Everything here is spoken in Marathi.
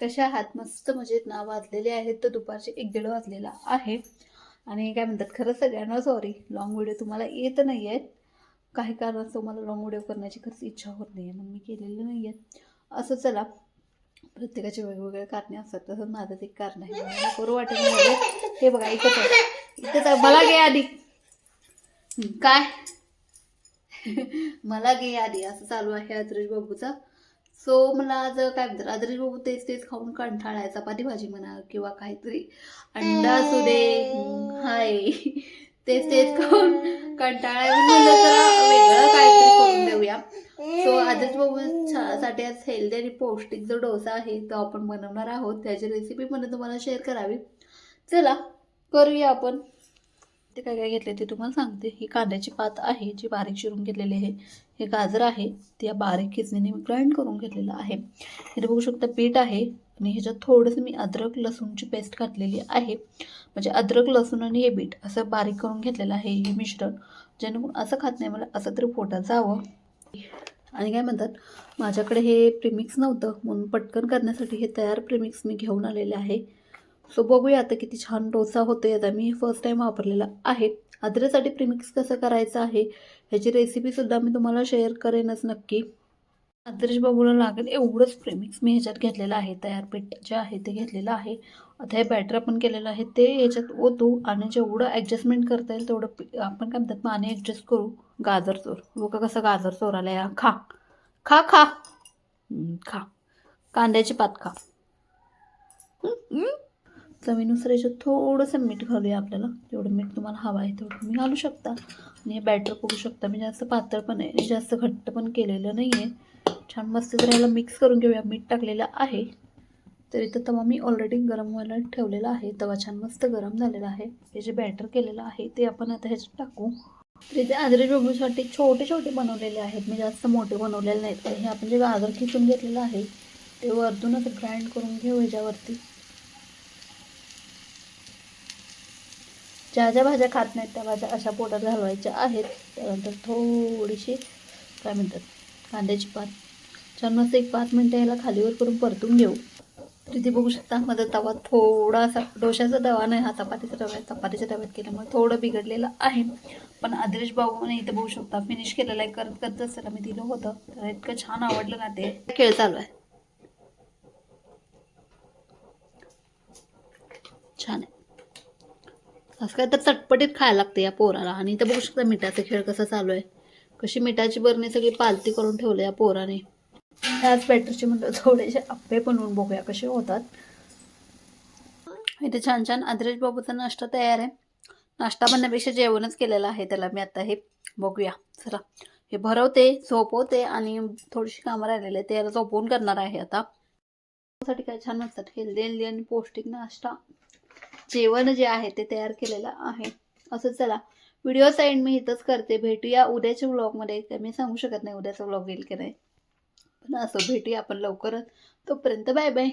कशा आहात? मस्त मजेत ना? वाजलेले आहेत तर दुपारचे 1-1:30 वाजलेला आहे. आणि काय म्हणतात, खरं सगळ्यांना सॉरी, लाँग व्हिडिओ तुम्हाला येत नाही आहेत. काही कारणास्तव मला लाँग व्हिडिओ करण्याची खरंच इच्छा होत नाही आहे, म्हणून मी केलेले नाही आहेत. असं चला, प्रत्येकाचे वेगवेगळे कारणे असतात, तसंच माझंच एक कारण आहे. मला करू वाटत नाही. हे बघा, इथंच आहे, इथंच आहे. मला घे आधी. काय मला घे आधी, असं चालू आहे अद्रेश बाबूचा. सो मला आज काय म्हणतात, अद्रेश बाबू तेच तेच खाऊन कंटाळाय. चपाती भाजी म्हणा किंवा काहीतरी अंडा असू दे, हाय, तेच तेच खाऊन कंटाळाय. म्हणलं जरा वेगळं काहीतरी करून देऊया. सो अद्रेश बाबू साठी आज हेल्दी आणि पौष्टिक जो डोसा आहे तो आपण बनवणार आहोत. त्याची रेसिपी पण तुम्हाला शेअर करावी. चला करूया आपण. ते काय काय घेतले ते तुम्हाला सांगते. ही कांद्याची पात आहे जी बारीक चिरून घेतलेली आहे. हे गाजर आहे ते बारीक खिचणीने मी ग्राइंड करून घेतलेलं आहे. इथे बघू शकता पीठ आहे आणि ह्याच्यात थोडंसं मी अद्रक लसूणची पेस्ट घातलेली आहे. म्हणजे अद्रक लसूण आणि हे बीट असं बारीक करून घेतलेलं आहे हे मिश्रण. जेणेकरून असं खात नाही, मला असं तरी पोटात जावं. आणि काय म्हणतात, माझ्याकडे हे प्रीमिक्स नव्हतं म्हणून पटकन करण्यासाठी हे तयार प्रीमिक्स मी घेऊन आलेले आहे. सो बघूया आता किती छान डोसा होतोय. आता मी फर्स्ट टाईम वापरलेला आहे. अद्रकसाठी प्रीमिक्स कसं करायचं आहे ह्याची रेसिपीसुद्धा मी तुम्हाला शेअर करेनच नक्की. अद्रक बाबूला लागेल एवढंच प्रीमिक्स मी ह्याच्यात घेतलेलं आहे. तयार पीठ जे आहे ते घेतलेलं आहे. आता हे बॅटर आपण केलेलं आहे ते ह्याच्यात ओतू आणि जेवढं ॲडजस्टमेंट करता येईल तेवढं आपण काय म्हणतात पाणी ॲडजस्ट करू. गाजर चोर बघा कसं गाजर चोरायला या. खा खा खा खा, कांद्याची पात खा. चवीनुसार याच्यात थोडंसं मीठ घालूया. आपल्याला जेवढं मीठ तुम्हाला हवं आहे तेवढं तुम्ही घालू शकता. आणि हे बॅटर बघू शकता मी जास्त पातळ पण आहे आणि जास्त घट्ट पण केलेलं नाही आहे. छान मस्त जर ह्याला मिक्स करून घेऊया. मीठ टाकलेलं आहे. तर इथं तवा मी ऑलरेडी गरम व्हायला ठेवलेला आहे. तवा छान मस्त गरम झालेला आहे. हे जे बॅटर केलेलं आहे ते आपण आता ह्याच्यात टाकू. तर इथे अद्रक बाबूसाठी छोटे छोटे बनवलेले आहेत, मी जास्त मोठे बनवलेले नाहीत. हे आपण जे गाजर खिचून घेतलेलं आहे ते वरतूनच ग्राइंड करून घेऊ ह्याच्यावरती. ज्या ज्या भाज्या खात नाहीत त्या भाज्या अशा पोटात घालवायच्या आहेत. त्यानंतर थोडीशी काय म्हणतात कांद्याची पात छान मस्त एक 5 मिनटं याला खालीवर करून परतून घेऊ. तर इथे बघू शकता माझा तवा थोडासा, डोशाचा तवा नाही हा चपातीचा तवा आहे. चपातीच्या तव्यात केल्यामुळे थोडं बिघडलेलं आहे. पण अद्रेश बाबूने इथे बघू शकता फिनिश केलेलं आहे. करत करत असताना मी दिलं होतं तर इतकं छान आवडलं ना ते. खेळ चालू आहे, छान आहे. असं काय तर चटपटीत खायला लागते या पोराला. आणि इथं बघू शकता मिठाचा खेळ कसा चालू आहे. कशी मिठाची बरणी सगळी पालती करून ठेवले या पोराने. ह्याच बॅटरचे म्हणलं थोडेसे आप्पे बनवून बघूया कसे होतात. इथे छान छान अद्रक बाबूचा नाश्ता तयार आहे. नाश्ता बनण्यापेक्षा जेवणच केलेलं आहे त्याला मी आता. हे बघूया चला, हे भरवते झोपवते आणि थोडीशी कामं राहिलेली आहे ते याला झोपवून करणार आहे आता. साठी काय छान असतात हेल्दी हेल्दी आणि पौष्टिक नाश्ता जेवण जे आहे ते तयार केलेलं आहे. असं चला, व्हिडिओचा एंड मी इथंच करते. भेटूया उद्याच्या व्लॉगमध्ये. काय मी सांगू शकत नाही उद्याचा व्लॉग येईल की नाही, पण असं भेटूया आपण लवकरच. तोपर्यंत बाय बाय.